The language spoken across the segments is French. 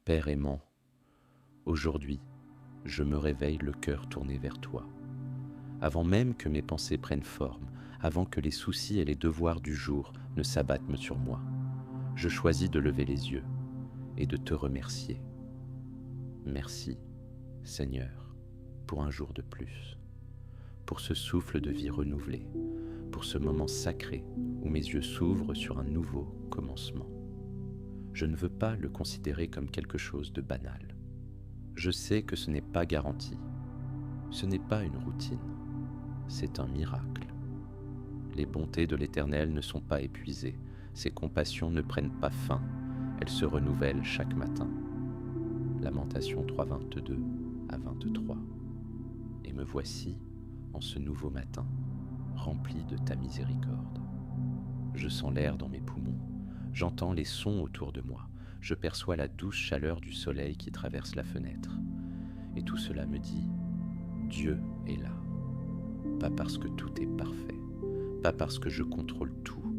Père aimant, aujourd'hui, je me réveille le cœur tourné vers toi. Avant même que mes pensées prennent forme, avant que les soucis et les devoirs du jour ne s'abattent sur moi, je choisis de lever les yeux et de te remercier. Merci, Seigneur, pour un jour de plus, pour ce souffle de vie renouvelé, pour ce moment sacré où mes yeux s'ouvrent sur un nouveau commencement. Je ne veux pas le considérer comme quelque chose de banal. Je sais que ce n'est pas garanti. Ce n'est pas une routine. C'est un miracle. Les bontés de l'Éternel ne sont pas épuisées. Ses compassions ne prennent pas fin. Elles se renouvellent chaque matin. Lamentation 3, 22 à 23. Et me voici en ce nouveau matin, rempli de ta miséricorde. Je sens l'air dans mes poumons. J'entends les sons autour de moi. Je perçois la douce chaleur du soleil qui traverse la fenêtre. Et tout cela me dit, Dieu est là. Pas parce que tout est parfait, pas parce que je contrôle tout,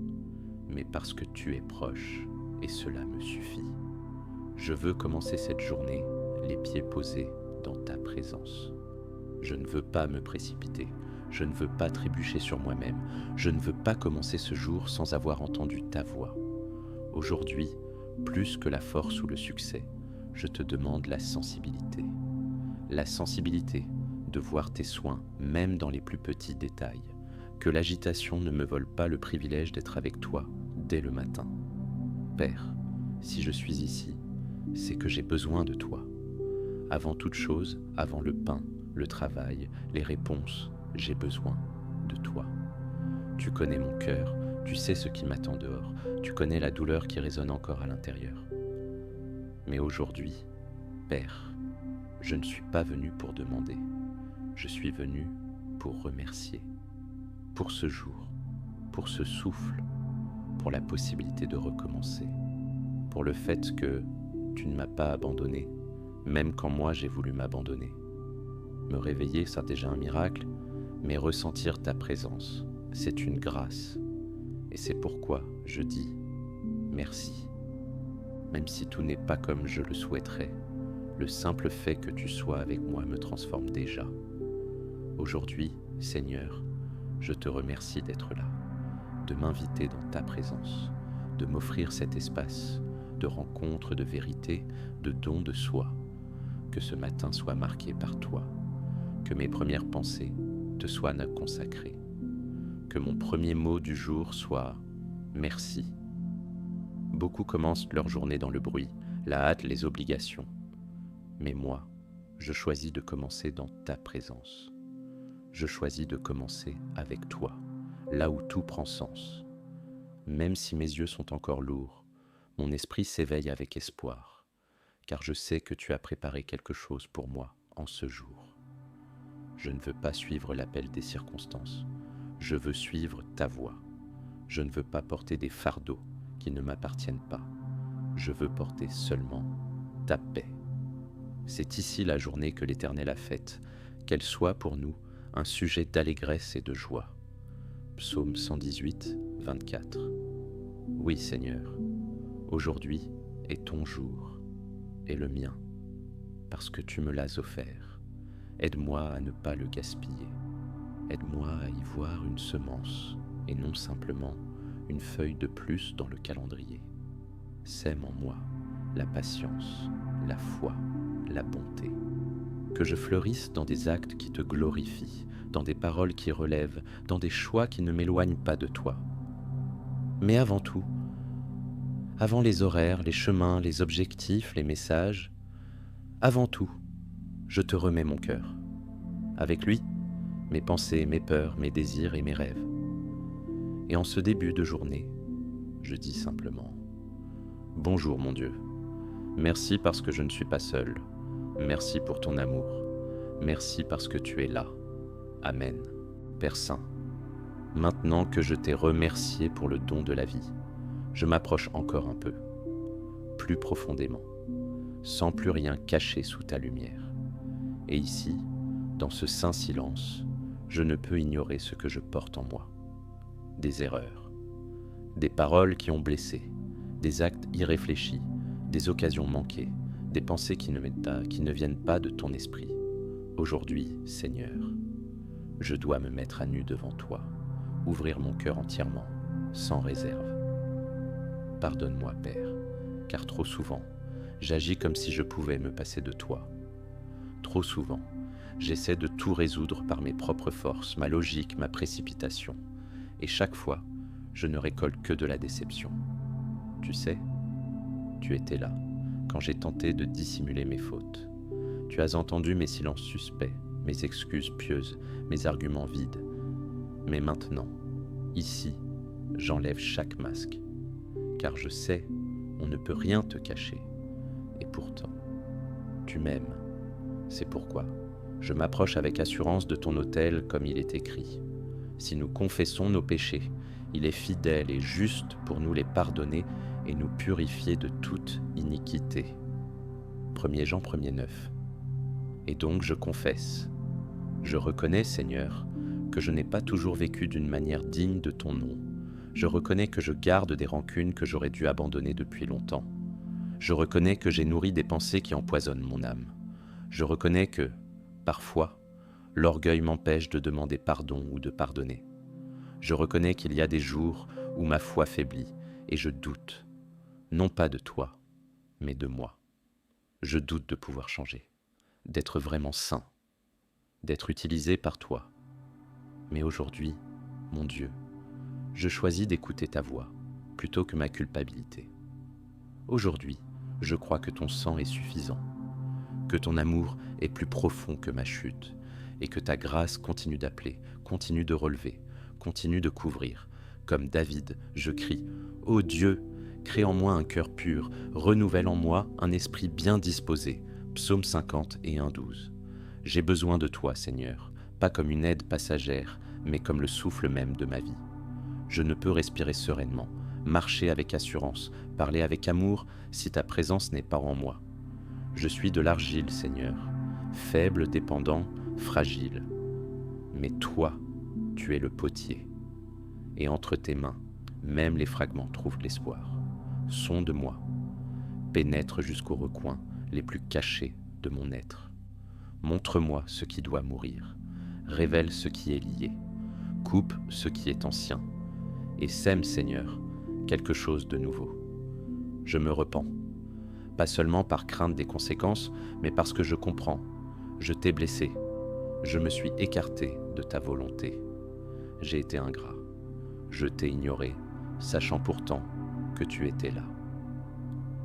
mais parce que tu es proche, et cela me suffit. Je veux commencer cette journée, les pieds posés dans ta présence. Je ne veux pas me précipiter, je ne veux pas trébucher sur moi-même, je ne veux pas commencer ce jour sans avoir entendu ta voix. Aujourd'hui, plus que la force ou le succès, je te demande la sensibilité. La sensibilité de voir tes soins, même dans les plus petits détails. Que l'agitation ne me vole pas le privilège d'être avec toi dès le matin. Père, si je suis ici, c'est que j'ai besoin de toi. Avant toute chose, avant le pain, le travail, les réponses, j'ai besoin de toi. Tu connais mon cœur, tu sais ce qui m'attend dehors, tu connais la douleur qui résonne encore à l'intérieur. Mais aujourd'hui, Père, je ne suis pas venu pour demander, je suis venu pour remercier, pour ce jour, pour ce souffle, pour la possibilité de recommencer, pour le fait que tu ne m'as pas abandonné, même quand moi j'ai voulu m'abandonner. Me réveiller, c'est déjà un miracle, mais ressentir ta présence, c'est une grâce. Et c'est pourquoi je dis merci. Même si tout n'est pas comme je le souhaiterais, le simple fait que tu sois avec moi me transforme déjà. Aujourd'hui, Seigneur, je te remercie d'être là, de m'inviter dans ta présence, de m'offrir cet espace de rencontre, de vérité, de don de soi. Que ce matin soit marqué par toi, que mes premières pensées te soient consacrées, que mon premier mot du jour soit « merci ». Beaucoup commencent leur journée dans le bruit, la hâte, les obligations. Mais moi, je choisis de commencer dans ta présence. Je choisis de commencer avec toi, là où tout prend sens. Même si mes yeux sont encore lourds, mon esprit s'éveille avec espoir, car je sais que tu as préparé quelque chose pour moi en ce jour. Je ne veux pas suivre l'appel des circonstances, je veux suivre ta voie. Je ne veux pas porter des fardeaux qui ne m'appartiennent pas, je veux porter seulement ta paix. C'est ici la journée que l'Éternel a faite, qu'elle soit pour nous un sujet d'allégresse et de joie. Psaume 118, 24. Oui, Seigneur, aujourd'hui est ton jour et le mien, parce que tu me l'as offert. Aide-moi à ne pas le gaspiller. Aide-moi à y voir une semence et non simplement une feuille de plus dans le calendrier. Sème en moi la patience, la foi, la bonté. Que je fleurisse dans des actes qui te glorifient, dans des paroles qui relèvent, dans des choix qui ne m'éloignent pas de toi. Mais avant tout, avant les horaires, les chemins, les objectifs, les messages, avant tout, je te remets mon cœur. Avec lui, mes pensées, mes peurs, mes désirs et mes rêves. Et en ce début de journée, je dis simplement « Bonjour mon Dieu, merci parce que je ne suis pas seul, merci pour ton amour, merci parce que tu es là. Amen. Père Saint, maintenant que je t'ai remercié pour le don de la vie, je m'approche encore un peu, plus profondément, sans plus rien cacher sous ta lumière. Et ici, dans ce saint silence, je ne peux ignorer ce que je porte en moi. Des erreurs, des paroles qui ont blessé, des actes irréfléchis, des occasions manquées, des pensées qui ne viennent pas de ton esprit. Aujourd'hui, Seigneur, je dois me mettre à nu devant toi, ouvrir mon cœur entièrement, sans réserve. Pardonne-moi, Père, car trop souvent, j'agis comme si je pouvais me passer de toi. Trop souvent, j'essaie de tout résoudre par mes propres forces, ma logique, ma précipitation. Et chaque fois, je ne récolte que de la déception. Tu sais, tu étais là, quand j'ai tenté de dissimuler mes fautes. Tu as entendu mes silences suspects, mes excuses pieuses, mes arguments vides. Mais maintenant, ici, j'enlève chaque masque. Car je sais, on ne peut rien te cacher. Et pourtant, tu m'aimes. C'est pourquoi je m'approche avec assurance de ton autel comme il est écrit. Si nous confessons nos péchés, il est fidèle et juste pour nous les pardonner et nous purifier de toute iniquité. 1 Jean 1,9. Et donc je confesse. Je reconnais, Seigneur, que je n'ai pas toujours vécu d'une manière digne de ton nom. Je reconnais que je garde des rancunes que j'aurais dû abandonner depuis longtemps. Je reconnais que j'ai nourri des pensées qui empoisonnent mon âme. Je reconnais que, parfois, l'orgueil m'empêche de demander pardon ou de pardonner. Je reconnais qu'il y a des jours où ma foi faiblit et je doute, non pas de toi, mais de moi. Je doute de pouvoir changer, d'être vraiment saint, d'être utilisé par toi. Mais aujourd'hui, mon Dieu, je choisis d'écouter ta voix plutôt que ma culpabilité. Aujourd'hui, je crois que ton sang est suffisant, que ton amour est plus profond que ma chute, et que ta grâce continue d'appeler, continue de relever, continue de couvrir. Comme David, je crie « Ô Dieu, crée en moi un cœur pur, renouvelle en moi un esprit bien disposé. » Psaume 50 et 1,12. J'ai besoin de toi, Seigneur, pas comme une aide passagère, mais comme le souffle même de ma vie. Je ne peux respirer sereinement, marcher avec assurance, parler avec amour si ta présence n'est pas en moi. Je suis de l'argile, Seigneur, faible, dépendant, fragile. Mais toi, tu es le potier. Et entre tes mains, même les fragments trouvent l'espoir. Sonde-moi, pénètre jusqu'aux recoins les plus cachés de mon être. Montre-moi ce qui doit mourir, révèle ce qui est lié, coupe ce qui est ancien, et sème, Seigneur, quelque chose de nouveau. Je me repens, pas seulement par crainte des conséquences, mais parce que je comprends. Je t'ai blessé, je me suis écarté de ta volonté. J'ai été ingrat, je t'ai ignoré, sachant pourtant que tu étais là.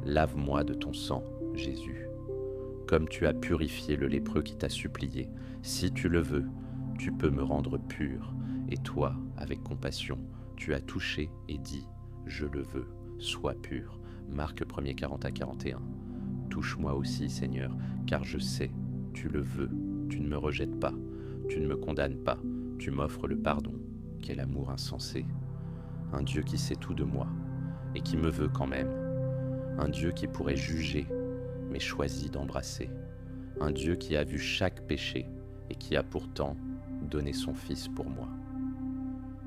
Lave-moi de ton sang, Jésus. Comme tu as purifié le lépreux qui t'a supplié, si tu le veux, tu peux me rendre pur. Et toi, avec compassion, tu as touché et dit, je le veux, sois pur. Marc 1er 40 à 41. Touche-moi aussi, Seigneur, car je sais, tu le veux, tu ne me rejettes pas, tu ne me condamnes pas, tu m'offres le pardon. Quel amour insensé. Un Dieu qui sait tout de moi et qui me veut quand même. Un Dieu qui pourrait juger, mais choisit d'embrasser. Un Dieu qui a vu chaque péché et qui a pourtant donné son Fils pour moi.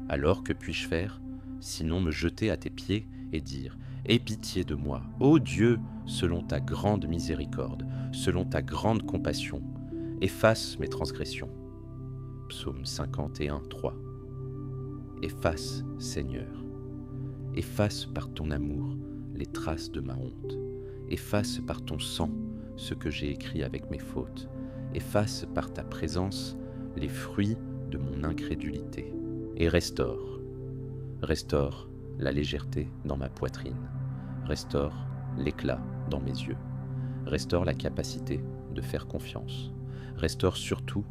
Alors que puis-je faire, sinon me jeter à tes pieds et dire « Aie pitié de moi, ô Dieu, selon ta grande miséricorde, selon ta grande compassion, efface mes transgressions. » Psaume 51, 3. Efface, Seigneur, efface par ton amour les traces de ma honte, efface par ton sang ce que j'ai écrit avec mes fautes, efface par ta présence les fruits de mon incrédulité, et restaure la légèreté dans ma poitrine, restaure l'éclat dans mes yeux, restaure la capacité de faire confiance, restaure surtout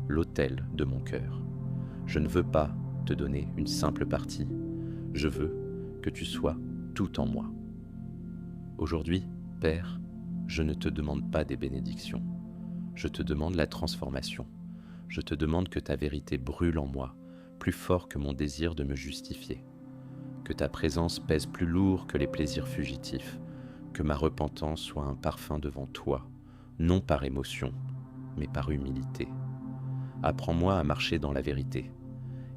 l'autel de mon cœur. Je ne veux pas te donner une simple partie, je veux que tu sois tout en moi. Aujourd'hui, Père, je ne te demande pas des bénédictions, je te demande la transformation, je te demande que ta vérité brûle en moi, plus fort que mon désir de me justifier, que ta présence pèse plus lourd que les plaisirs fugitifs, que ma repentance soit un parfum devant toi, non par émotion, mais par humilité. Apprends-moi à marcher dans la vérité,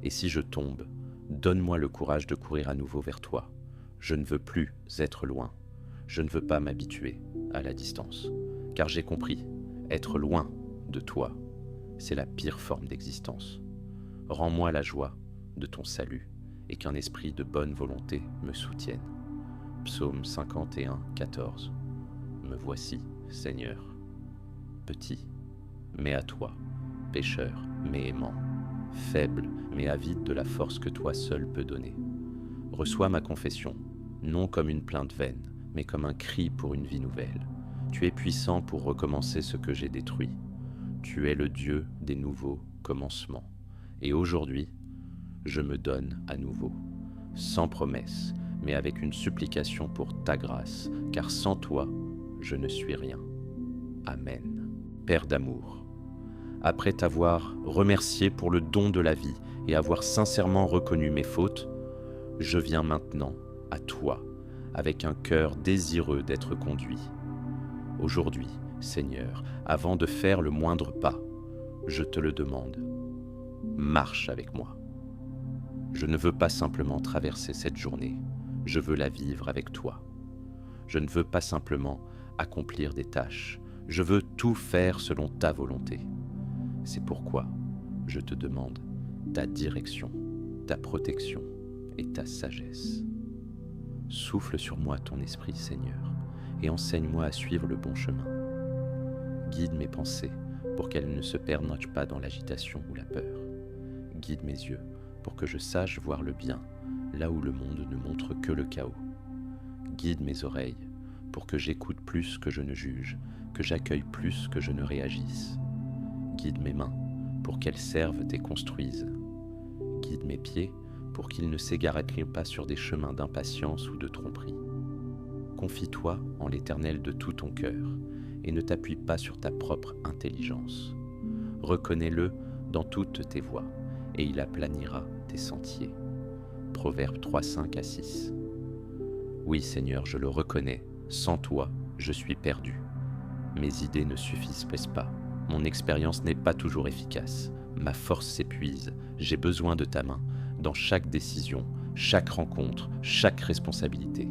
et si je tombe, donne-moi le courage de courir à nouveau vers toi. Je ne veux plus être loin, je ne veux pas m'habituer à la distance. car j'ai compris, être loin de toi, c'est la pire forme d'existence. Rends-moi la joie de ton salut et qu'un esprit de bonne volonté me soutienne. Psaume 51, 14. Me voici, Seigneur, petit, mais à toi, pécheur, mais aimant, faible, mais avide de la force que toi seul peux donner. Reçois ma confession, non comme une plainte vaine, mais comme un cri pour une vie nouvelle. Tu es puissant pour recommencer ce que j'ai détruit. Tu es le Dieu des nouveaux commencements. Et aujourd'hui, je me donne à nouveau, sans promesse, mais avec une supplication pour ta grâce, car sans toi, je ne suis rien. Amen. Père d'amour, après t'avoir remercié pour le don de la vie et avoir sincèrement reconnu mes fautes, je viens maintenant à toi, avec un cœur désireux d'être conduit. Aujourd'hui, Seigneur, avant de faire le moindre pas, je te le demande, marche avec moi. Je ne veux pas simplement traverser cette journée, je veux la vivre avec toi. Je ne veux pas simplement accomplir des tâches, je veux tout faire selon ta volonté. C'est pourquoi je te demande ta direction, ta protection et ta sagesse. Souffle sur moi ton esprit, Seigneur, et enseigne-moi à suivre le bon chemin. Guide mes pensées pour qu'elles ne se perdent pas dans l'agitation ou la peur. Guide mes yeux pour que je sache voir le bien là où le monde ne montre que le chaos. Guide mes oreilles pour que j'écoute plus que je ne juge, que j'accueille plus que je ne réagisse. Guide mes mains pour qu'elles servent et construisent. Guide mes pieds pour qu'ils ne s'égarent pas sur des chemins d'impatience ou de tromperie. Confie-toi en l'Éternel de tout ton cœur et ne t'appuie pas sur ta propre intelligence. Reconnais-le dans toutes tes voies et il aplanira tes sentiers. Proverbe 3, 5 à 6. Oui Seigneur, je le reconnais, sans toi, je suis perdu. Mes idées ne suffisent pas, mon expérience n'est pas toujours efficace, ma force s'épuise, j'ai besoin de ta main, dans chaque décision, chaque rencontre, chaque responsabilité.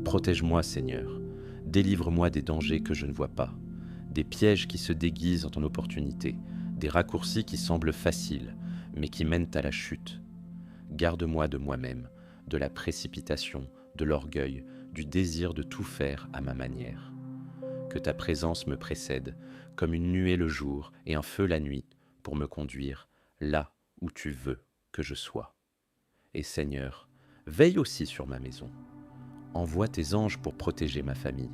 Protège-moi Seigneur, délivre-moi des dangers que je ne vois pas, des pièges qui se déguisent en opportunité, des raccourcis qui semblent faciles, mais qui mènent à la chute. Garde-moi de moi-même, de la précipitation, de l'orgueil, du désir de tout faire à ma manière. Que ta présence me précède, comme une nuée le jour et un feu la nuit, pour me conduire là où tu veux que je sois. Et Seigneur, veille aussi sur ma maison. Envoie tes anges pour protéger ma famille,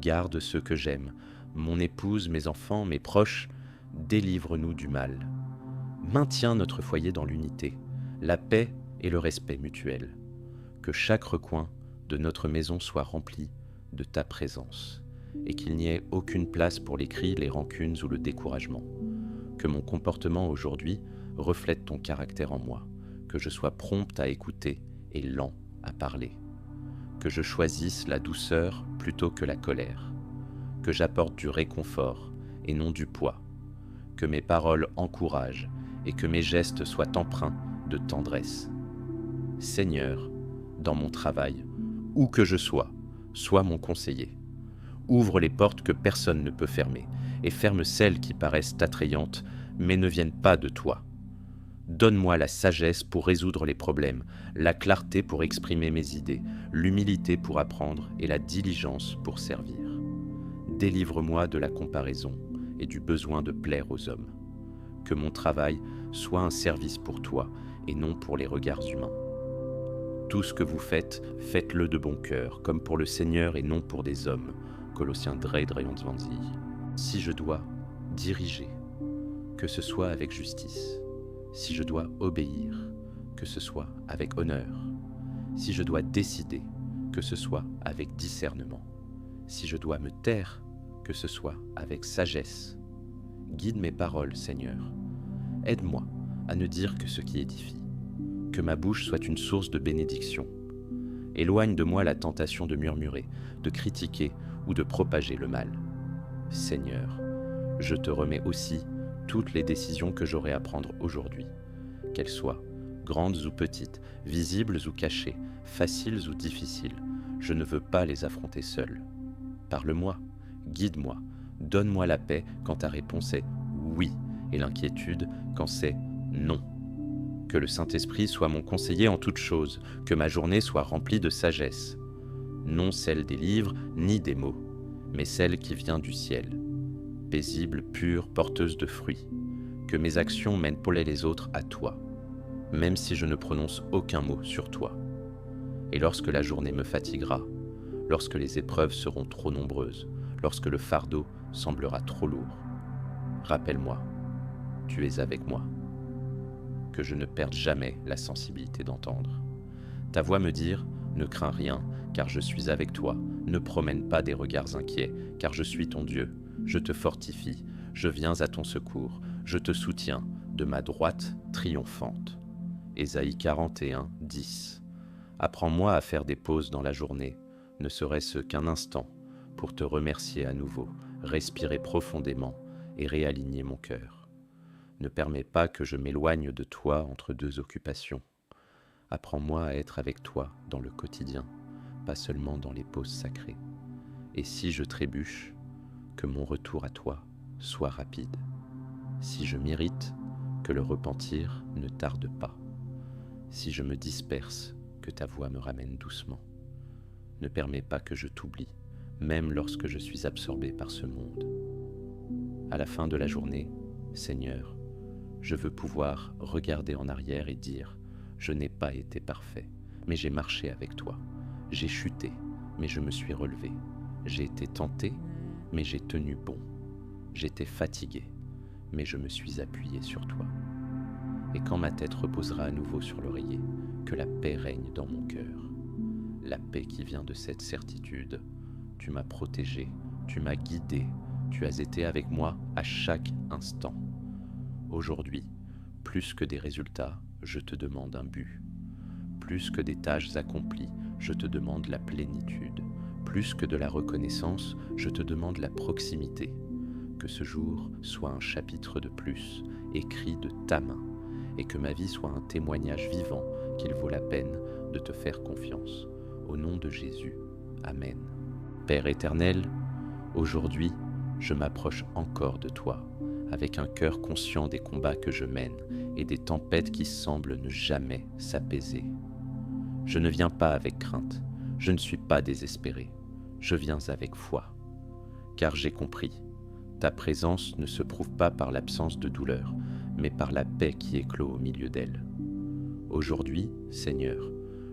garde ceux que j'aime, mon épouse, mes enfants, mes proches, délivre-nous du mal. Maintiens notre foyer dans l'unité, la paix et le respect mutuel. Que chaque recoin de notre maison soit rempli de ta présence et qu'il n'y ait aucune place pour les cris, les rancunes ou le découragement. Que mon comportement aujourd'hui reflète ton caractère en moi, que je sois prompt à écouter et lent à parler. Que je choisisse la douceur plutôt que la colère. Que j'apporte du réconfort et non du poids. Que mes paroles encouragent et que mes gestes soient empreints de tendresse. Seigneur, dans mon travail, où que je sois, sois mon conseiller. Ouvre les portes que personne ne peut fermer et ferme celles qui paraissent attrayantes mais ne viennent pas de toi. Donne-moi la sagesse pour résoudre les problèmes, la clarté pour exprimer mes idées, l'humilité pour apprendre et la diligence pour servir. Délivre-moi de la comparaison et du besoin de plaire aux hommes. Que mon travail soit un service pour toi et non pour les regards humains. Tout ce que vous faites, faites-le de bon cœur, comme pour le Seigneur et non pour des hommes. Colossiens 3:23. Si je dois diriger, que ce soit avec justice. Si je dois obéir, que ce soit avec honneur. Si je dois décider, que ce soit avec discernement. Si je dois me taire, que ce soit avec sagesse. Guide mes paroles, Seigneur. Aide-moi à ne dire que ce qui édifie. Que ma bouche soit une source de bénédiction. Éloigne de moi la tentation de murmurer, de critiquer ou de propager le mal. Seigneur, je te remets aussi toutes les décisions que j'aurai à prendre aujourd'hui, qu'elles soient grandes ou petites, visibles ou cachées, faciles ou difficiles. Je ne veux pas les affronter seul. Parle-moi, guide-moi, Donne-moi la paix quand ta réponse est oui, et l'inquiétude quand c'est non. Que le Saint-Esprit soit mon conseiller en toutes choses, que ma journée soit remplie de sagesse. Non celle des livres ni des mots, mais celle qui vient du ciel. Paisible, pure, porteuse de fruits. Que mes actions mènent pour les autres à toi, même si je ne prononce aucun mot sur toi. Et lorsque la journée me fatiguera, lorsque les épreuves seront trop nombreuses, lorsque le fardeau semblera trop lourd, rappelle-moi, tu es avec moi. Que je ne perde jamais la sensibilité d'entendre ta voix me dire « Ne crains rien, car je suis avec toi, ne promène pas des regards inquiets, car je suis ton Dieu, je te fortifie, je viens à ton secours, je te soutiens, de ma droite triomphante. » Ésaïe 41, 10. Apprends-moi à faire des pauses dans la journée, ne serait-ce qu'un instant, pour te remercier à nouveau, respirer profondément et réaligner mon cœur. Ne permets pas que je m'éloigne de toi entre deux occupations. Apprends-moi à être avec toi dans le quotidien, pas seulement dans les pauses sacrées. Et si je trébuche, que mon retour à toi soit rapide. Si je m'irrite, que le repentir ne tarde pas. Si je me disperse, que ta voix me ramène doucement. Ne permets pas que je t'oublie, même lorsque je suis absorbé par ce monde. À la fin de la journée, Seigneur, je veux pouvoir regarder en arrière et dire « Je n'ai pas été parfait, mais j'ai marché avec toi. J'ai chuté, mais je me suis relevé. J'ai été tenté, mais j'ai tenu bon. J'étais fatigué, mais je me suis appuyé sur toi. » Et quand ma tête reposera à nouveau sur l'oreiller, que la paix règne dans mon cœur. La paix qui vient de cette certitude. Tu m'as protégé, tu m'as guidé, tu as été avec moi à chaque instant. Aujourd'hui, plus que des résultats, je te demande un but. Plus que des tâches accomplies, je te demande la plénitude. Plus que de la reconnaissance, je te demande la proximité. Que ce jour soit un chapitre de plus, écrit de ta main, et que ma vie soit un témoignage vivant qu'il vaut la peine de te faire confiance. Au nom de Jésus. Amen. Père éternel, aujourd'hui, je m'approche encore de toi, avec un cœur conscient des combats que je mène et des tempêtes qui semblent ne jamais s'apaiser. Je ne viens pas avec crainte, je ne suis pas désespéré, je viens avec foi. Car j'ai compris, ta présence ne se prouve pas par l'absence de douleur, mais par la paix qui éclot au milieu d'elle. Aujourd'hui, Seigneur,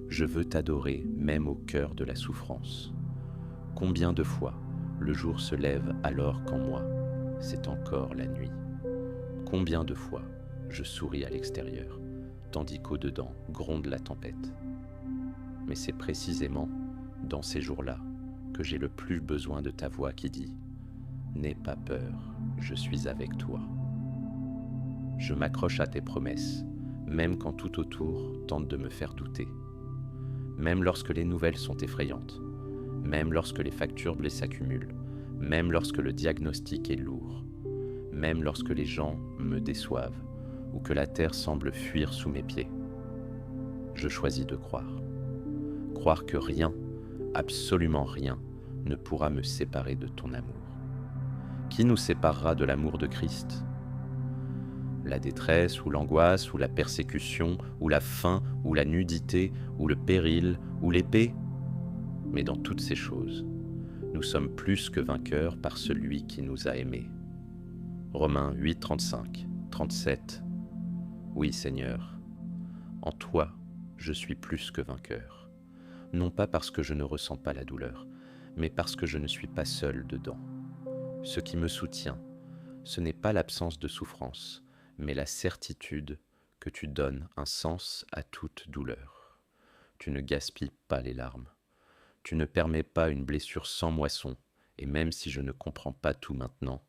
je veux t'adorer même au cœur de la souffrance. Combien de fois le jour se lève alors qu'en moi, c'est encore la nuit. Combien de fois je souris à l'extérieur, tandis qu'au-dedans gronde la tempête. Mais c'est précisément dans ces jours-là que j'ai le plus besoin de ta voix qui dit « N'aie pas peur, je suis avec toi ». Je m'accroche à tes promesses, même quand tout autour tente de me faire douter. Même lorsque les nouvelles sont effrayantes, même lorsque les factures blessées s'accumulent, même lorsque le diagnostic est lourd, même lorsque les gens me déçoivent ou que la terre semble fuir sous mes pieds. Je choisis de croire. Croire que rien, absolument rien, ne pourra me séparer de ton amour. Qui nous séparera de l'amour de Christ ? La détresse ou l'angoisse ou la persécution ou la faim ou la nudité ou le péril ou l'épée ? Mais dans toutes ces choses, nous sommes plus que vainqueurs par celui qui nous a aimés. Romains 8, 35, 37. Oui, Seigneur, en toi, je suis plus que vainqueur. Non pas parce que je ne ressens pas la douleur, mais parce que je ne suis pas seul dedans. Ce qui me soutient, ce n'est pas l'absence de souffrance, mais la certitude que tu donnes un sens à toute douleur. Tu ne gaspilles pas les larmes. Tu ne permets pas une blessure sans moisson, et même si je ne comprends pas tout maintenant,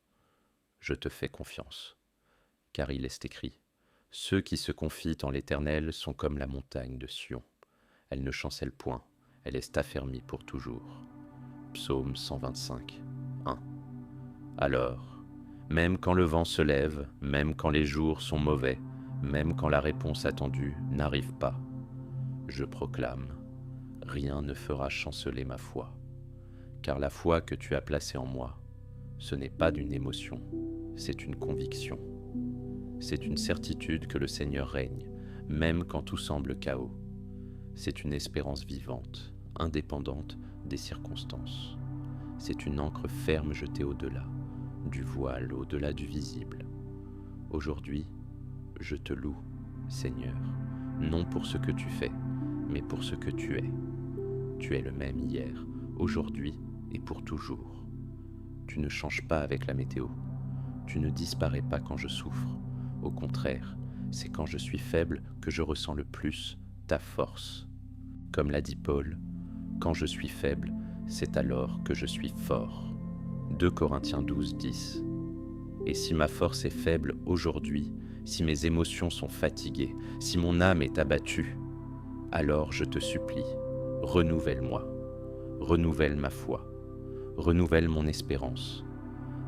je te fais confiance. Car il est écrit, « Ceux qui se confient en l'Éternel sont comme la montagne de Sion. Elle ne chancelle point, elle est affermie pour toujours. » Psaume 125, 1. Alors, même quand le vent se lève, même quand les jours sont mauvais, même quand la réponse attendue n'arrive pas, je proclame, rien ne fera chanceler ma foi, car la foi que tu as placée en moi Ce n'est pas d'une émotion, c'est une conviction. C'est une certitude que le Seigneur règne, même quand tout semble chaos. C'est une espérance vivante, indépendante des circonstances. C'est une ancre ferme jetée au-delà, du voile, au-delà du visible. Aujourd'hui, je te loue, Seigneur, non pour ce que tu fais, mais pour ce que tu es. Tu es le même hier, aujourd'hui et pour toujours. Tu ne changes pas avec la météo. Tu ne disparais pas quand je souffre. Au contraire, c'est quand je suis faible que je ressens le plus ta force. Comme l'a dit Paul, quand je suis faible, c'est alors que je suis fort. 2 Corinthiens 12, 10. Et si ma force est faible aujourd'hui, si mes émotions sont fatiguées, si mon âme est abattue, alors je te supplie, renouvelle-moi, renouvelle ma foi, renouvelle mon espérance,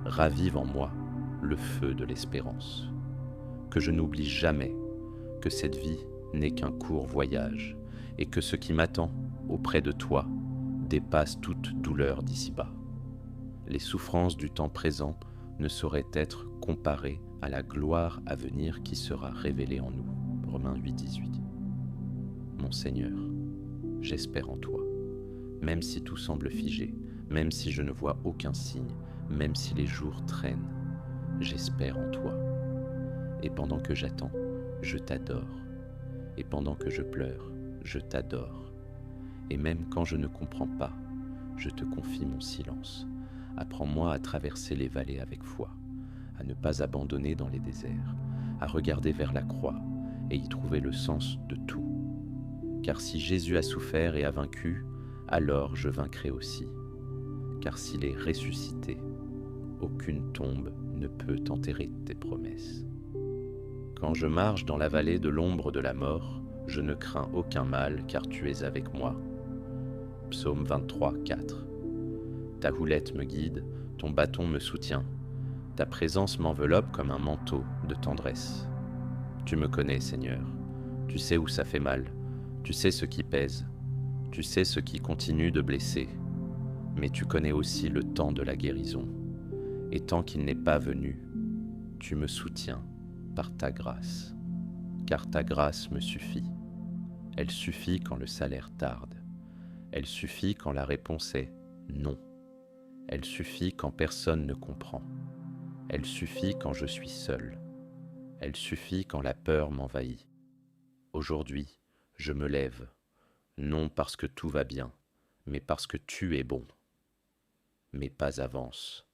ravive en moi le feu de l'espérance. Que je n'oublie jamais que cette vie n'est qu'un court voyage et que ce qui m'attend auprès de toi dépasse toute douleur d'ici-bas. Les souffrances du temps présent ne sauraient être comparées à la gloire à venir qui sera révélée en nous. Romains 8, 18. Mon Seigneur, j'espère en toi, même si tout semble figé, même si je ne vois aucun signe, même si les jours traînent, j'espère en toi. Et pendant que j'attends, je t'adore. Et pendant que je pleure, je t'adore. Et même quand je ne comprends pas, je te confie mon silence. Apprends-moi à traverser les vallées avec foi, à ne pas abandonner dans les déserts, à regarder vers la croix et y trouver le sens de tout. Car si Jésus a souffert et a vaincu, alors je vaincrai aussi. Car s'il est ressuscité, aucune tombe ne peut enterrer tes promesses. Quand je marche dans la vallée de l'ombre de la mort, je ne crains aucun mal, car tu es avec moi. Psaume 23, 4. Ta houlette me guide, ton bâton me soutient. Ta présence m'enveloppe comme un manteau de tendresse. Tu me connais, Seigneur. Tu sais où ça fait mal. Tu sais ce qui pèse. Tu sais ce qui continue de blesser. Mais tu connais aussi le temps de la guérison. Et tant qu'il n'est pas venu, tu me soutiens par ta grâce. Car ta grâce me suffit. Elle suffit quand le salaire tarde. Elle suffit quand la réponse est non. Elle suffit quand personne ne comprend. Elle suffit quand je suis seul. Elle suffit quand la peur m'envahit. Aujourd'hui, je me lève, non parce que tout va bien, mais parce que tu es bon. Mes pas avancent,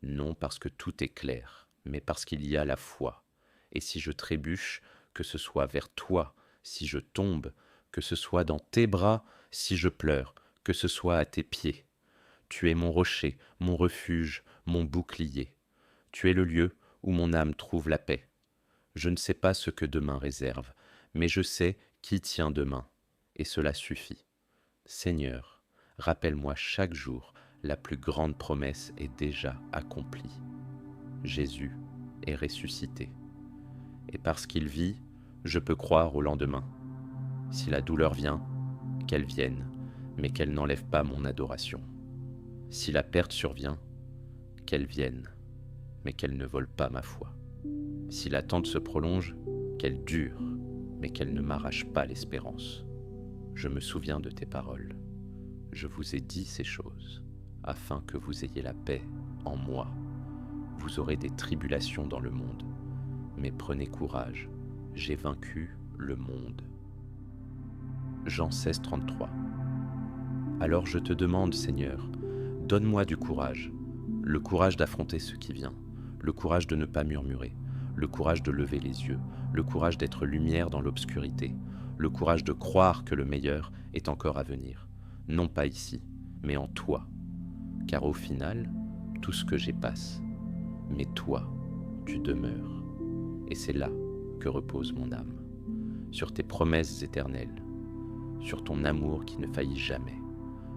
non parce que tout est clair, mais parce qu'il y a la foi. Et si je trébuche, que ce soit vers toi, si je tombe, que ce soit dans tes bras, si je pleure, que ce soit à tes pieds. Tu es mon rocher, mon refuge, mon bouclier. Tu es le lieu où mon âme trouve la paix. Je ne sais pas ce que demain réserve, mais je sais qui tient demain, et cela suffit. Seigneur, rappelle-moi chaque jour, la plus grande promesse est déjà accomplie. Jésus est ressuscité. Et parce qu'il vit, je peux croire au lendemain. Si la douleur vient, qu'elle vienne, mais qu'elle n'enlève pas mon adoration. Si la perte survient, qu'elle vienne, mais qu'elle ne vole pas ma foi. Si l'attente se prolonge, qu'elle dure, mais qu'elle ne m'arrache pas l'espérance. Je me souviens de tes paroles. Je vous ai dit ces choses, afin que vous ayez la paix en moi. Vous aurez des tribulations dans le monde, mais prenez courage, j'ai vaincu le monde. Jean 16, 33. Alors je te demande, Seigneur, donne-moi du courage, le courage d'affronter ce qui vient, le courage de ne pas murmurer, le courage de lever les yeux, le courage d'être lumière dans l'obscurité, le courage de croire que le meilleur est encore à venir, non pas ici, mais en toi, car au final, tout ce que j'ai passe, mais toi, tu demeures, et c'est là que repose mon âme, sur tes promesses éternelles, sur ton amour qui ne faillit jamais,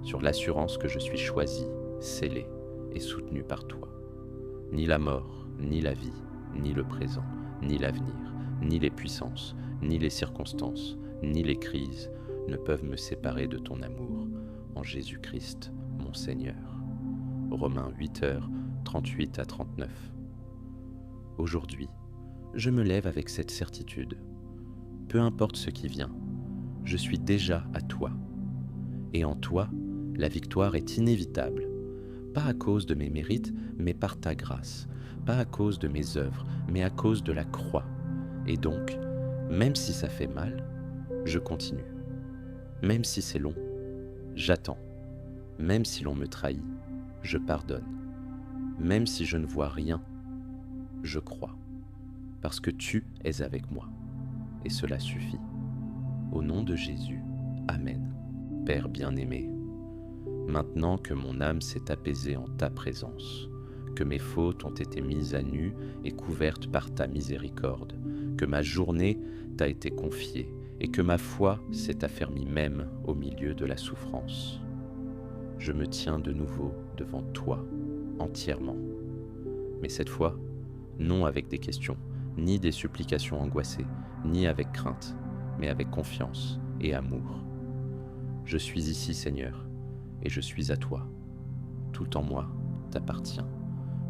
sur l'assurance que je suis choisi, scellé et soutenu par toi. Ni la mort, ni la vie, ni le présent, ni l'avenir, ni les puissances, ni les circonstances, ni les crises ne peuvent me séparer de ton amour en Jésus-Christ, mon Seigneur. Romains 8h, 38 à 39. Aujourd'hui, je me lève avec cette certitude. Peu importe ce qui vient, je suis déjà à toi. Et en toi, la victoire est inévitable. Pas à cause de mes mérites, mais par ta grâce. Pas à cause de mes œuvres, mais à cause de la croix. Et donc, même si ça fait mal, je continue. Même si c'est long, j'attends. Même si l'on me trahit, je pardonne. Même si je ne vois rien, je crois. Parce que tu es avec moi. Et cela suffit. Au nom de Jésus, Amen. Père bien-aimé, maintenant que mon âme s'est apaisée en ta présence, que mes fautes ont été mises à nu et couvertes par ta miséricorde, que ma journée t'a été confiée et que ma foi s'est affermie même au milieu de la souffrance, je me tiens de nouveau devant toi, entièrement. Mais cette fois, non avec des questions, ni des supplications angoissées, ni avec crainte, mais avec confiance et amour. Je suis ici, Seigneur, et je suis à toi. Tout en moi t'appartient.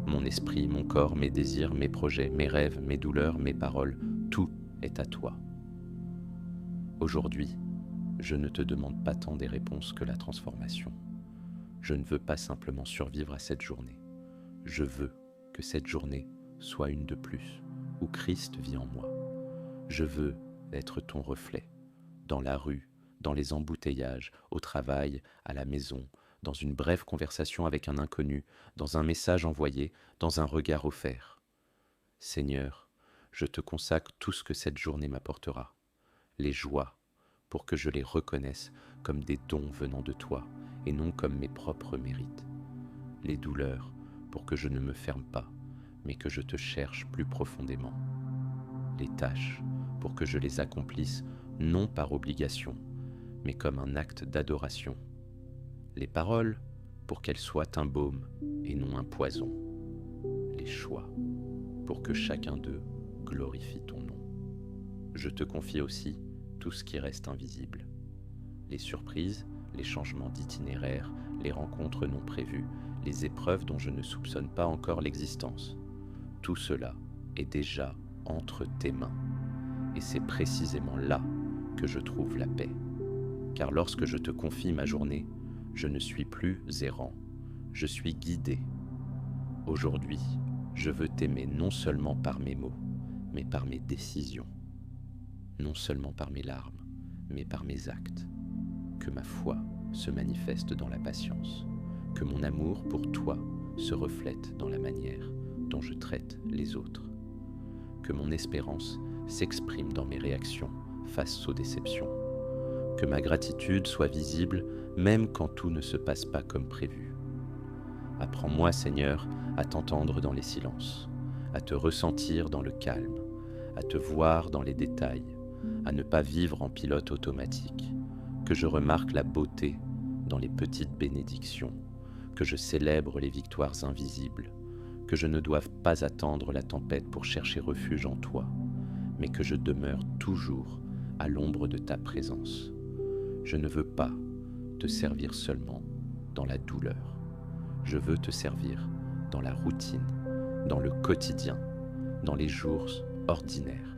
Mon esprit, mon corps, mes désirs, mes projets, mes rêves, mes douleurs, mes paroles, tout est à toi. Aujourd'hui, je ne te demande pas tant des réponses que la transformation. Je ne veux pas simplement survivre à cette journée. Je veux que cette journée soit une de plus, où Christ vit en moi. Je veux être ton reflet, dans la rue, dans les embouteillages, au travail, à la maison, dans une brève conversation avec un inconnu, dans un message envoyé, dans un regard offert. Seigneur, je te consacre tout ce que cette journée m'apportera, les joies, pour que je les reconnaisse comme des dons venant de toi et non comme mes propres mérites, les douleurs, pour que je ne me ferme pas, mais que je te cherche plus profondément, les tâches, pour que je les accomplisse non par obligation, mais comme un acte d'adoration, les paroles, pour qu'elles soient un baume et non un poison, les choix, pour que chacun d'eux glorifie ton nom. Je te confie aussi tout ce qui reste invisible, les surprises, les changements d'itinéraire, les rencontres non prévues, les épreuves dont je ne soupçonne pas encore l'existence. Tout cela est déjà entre tes mains, et c'est précisément là que je trouve la paix. Car lorsque je te confie ma journée, je ne suis plus errant, je suis guidé. Aujourd'hui, je veux t'aimer non seulement par mes mots, mais par mes décisions. Non seulement par mes larmes, mais par mes actes. Que ma foi se manifeste dans la patience, que mon amour pour toi se reflète dans la manière dont je traite les autres, que mon espérance s'exprime dans mes réactions face aux déceptions, que ma gratitude soit visible même quand tout ne se passe pas comme prévu. Apprends-moi, Seigneur, à t'entendre dans les silences, à te ressentir dans le calme, à te voir dans les détails, à ne pas vivre en pilote automatique, que je remarque la beauté dans les petites bénédictions, que je célèbre les victoires invisibles, que je ne doive pas attendre la tempête pour chercher refuge en toi, mais que je demeure toujours à l'ombre de ta présence. Je ne veux pas te servir seulement dans la douleur. Je veux te servir dans la routine, dans le quotidien, dans les jours ordinaires.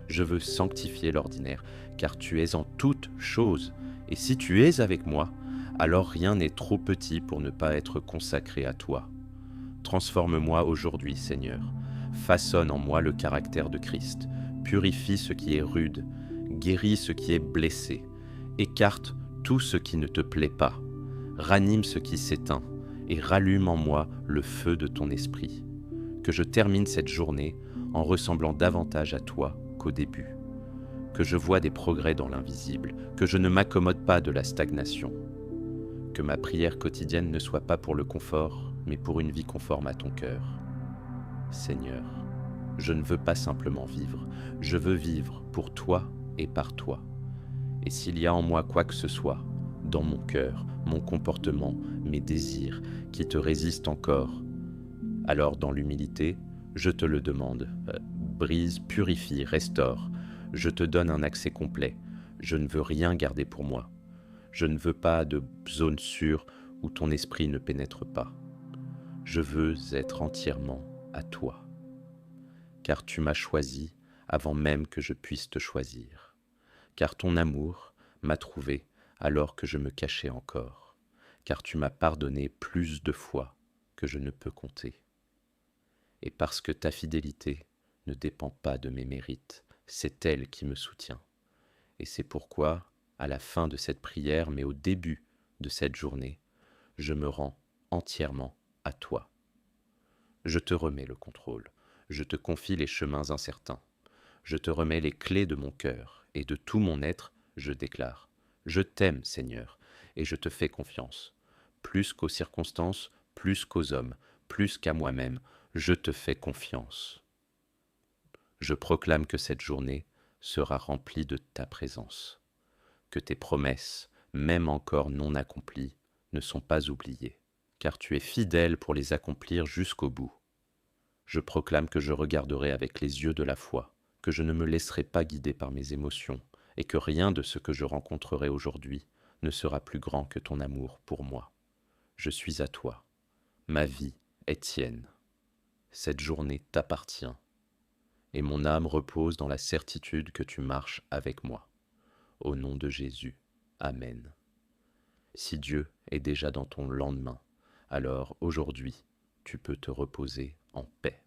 Je veux sanctifier l'ordinaire, car tu es en toutes choses, et si tu es avec moi, alors rien n'est trop petit pour ne pas être consacré à toi. Transforme-moi aujourd'hui, Seigneur. Façonne en moi le caractère de Christ. Purifie ce qui est rude. Guéris ce qui est blessé. Écarte tout ce qui ne te plaît pas. Ranime ce qui s'éteint et rallume en moi le feu de ton esprit. Que je termine cette journée en ressemblant davantage à toi qu'au début. Que je vois des progrès dans l'invisible. Que je ne m'accommode pas de la stagnation. Que ma prière quotidienne ne soit pas pour le confort, mais pour une vie conforme à ton cœur. Seigneur, je ne veux pas simplement vivre, je veux vivre pour toi et par toi. Et s'il y a en moi quoi que ce soit, dans mon cœur, mon comportement, mes désirs, qui te résistent encore, alors dans l'humilité, je te le demande, brise, purifie, restaure, je te donne un accès complet, je ne veux rien garder pour moi. Je ne veux pas de zone sûre où ton esprit ne pénètre pas. Je veux être entièrement à toi, car tu m'as choisi avant même que je puisse te choisir, car ton amour m'a trouvé alors que je me cachais encore, car tu m'as pardonné plus de fois que je ne peux compter. Et parce que ta fidélité ne dépend pas de mes mérites, c'est elle qui me soutient. Et c'est pourquoi, à la fin de cette prière, mais au début de cette journée, je me rends entièrement à toi. Je te remets le contrôle, je te confie les chemins incertains, je te remets les clés de mon cœur, et de tout mon être, je déclare: je t'aime, Seigneur, et je te fais confiance. Plus qu'aux circonstances, plus qu'aux hommes, plus qu'à moi-même, je te fais confiance. Je proclame que cette journée sera remplie de ta présence, que tes promesses, même encore non accomplies, ne sont pas oubliées, car tu es fidèle pour les accomplir jusqu'au bout. Je proclame que je regarderai avec les yeux de la foi, que je ne me laisserai pas guider par mes émotions, et que rien de ce que je rencontrerai aujourd'hui ne sera plus grand que ton amour pour moi. Je suis à toi, ma vie est tienne. Cette journée t'appartient, et mon âme repose dans la certitude que tu marches avec moi. Au nom de Jésus, Amen. Si Dieu est déjà dans ton lendemain, alors aujourd'hui, tu peux te reposer en paix.